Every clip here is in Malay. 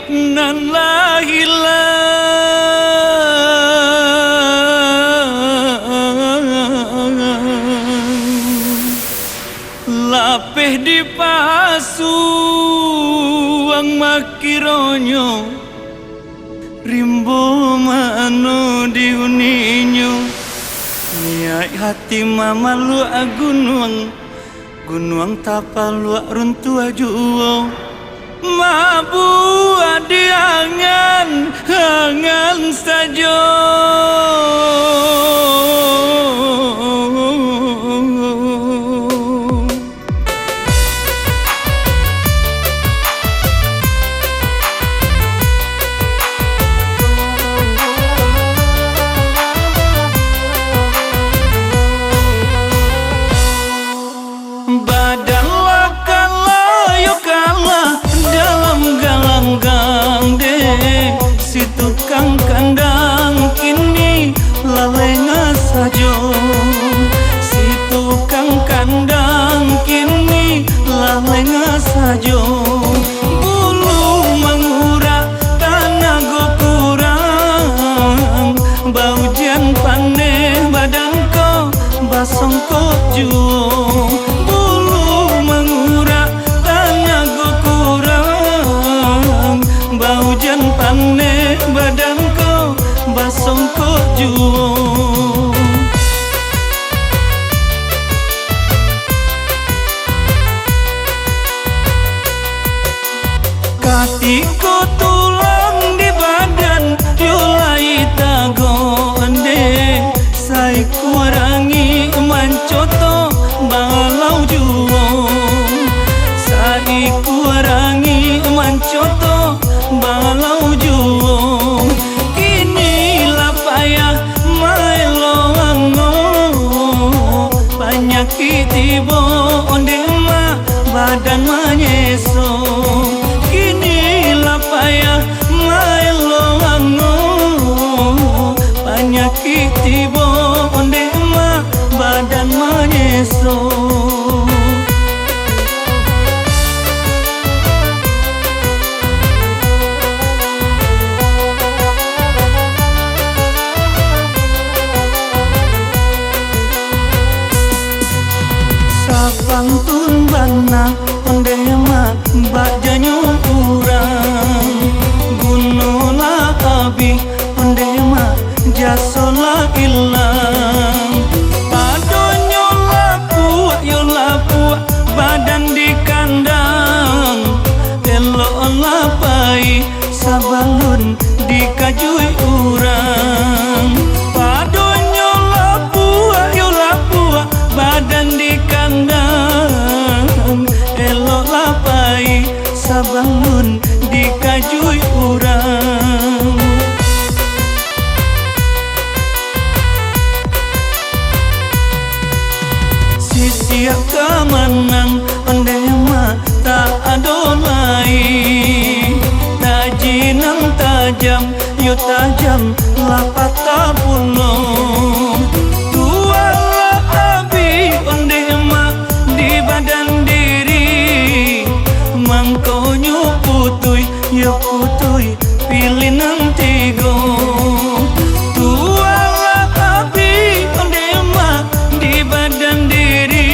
nan lapeh di pasuang makironyo rimbo mano diuninyo niai hati mama lu gunung tapal lu runtua juo mabu adi angan saja si tukang kandang kini lalenga sajo si tukang kandang kini lalenga sajo bulu mengura tanago kurang baujan pane badangko basongko juo bulu mengura tanago kurang baujan pane badanko basongko juo katiko tulang di badan yulai tago ande sai kurangi mancoto balau juo sai kurangi mancoto balau juo kini lapaya mailoango penyakit ibo ondema badan manyeso kini lapaya mailoango penyakit ibo ondema badan manyeso pantun bana ondema bajanyo urang gunola abi ondema jasola ilang padonyo lapua badan di kandang elo lapai sabalun di kajui urang padonyo lapua badan di kandang elok lapai sabangun di kajui urang sisiak kemenang ondema tak adolai tajinang tajam yo tajam lapata pulong ondema di badan diri mangkonyo putui ya putui pilih nanti go tuala api ondema di badan diri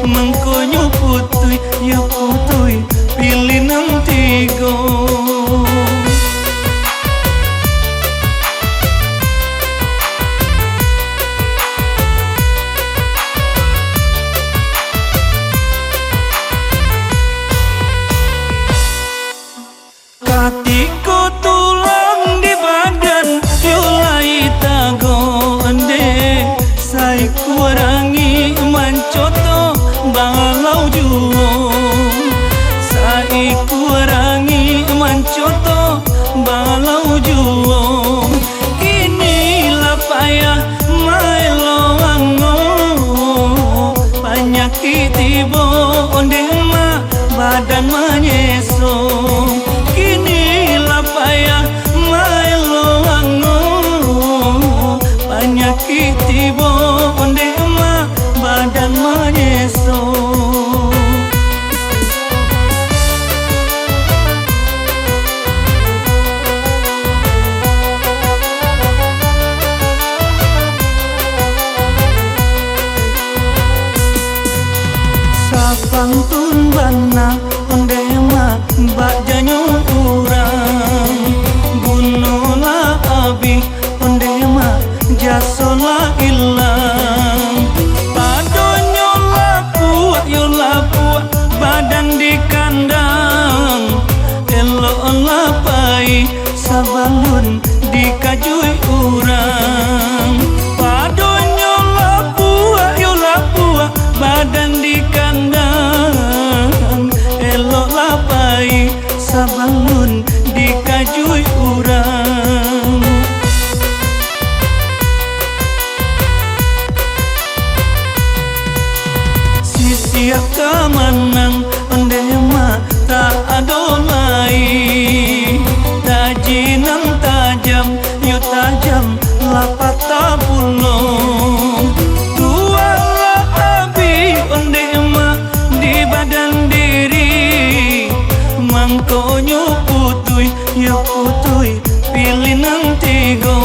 mangkonyo putui ya putui pilih nanti go katiko tulang di badan yulai tago ande sai kurangi mancoto balau juo sai kurangi mancoto balau juo kini lapaya mailoango penyakit ibo ondema badan manyeso kini sabalun dikajui urang. Padonyo lapua badan di kandang, elok lapai sabalun dikajui urang. Siap kemenang pendema tak adolai, tajinang tajam yu tajam lapat tabulong. Tualah abi pendema di badan diri, mangkonyo putui ya putui pilih nang tigo.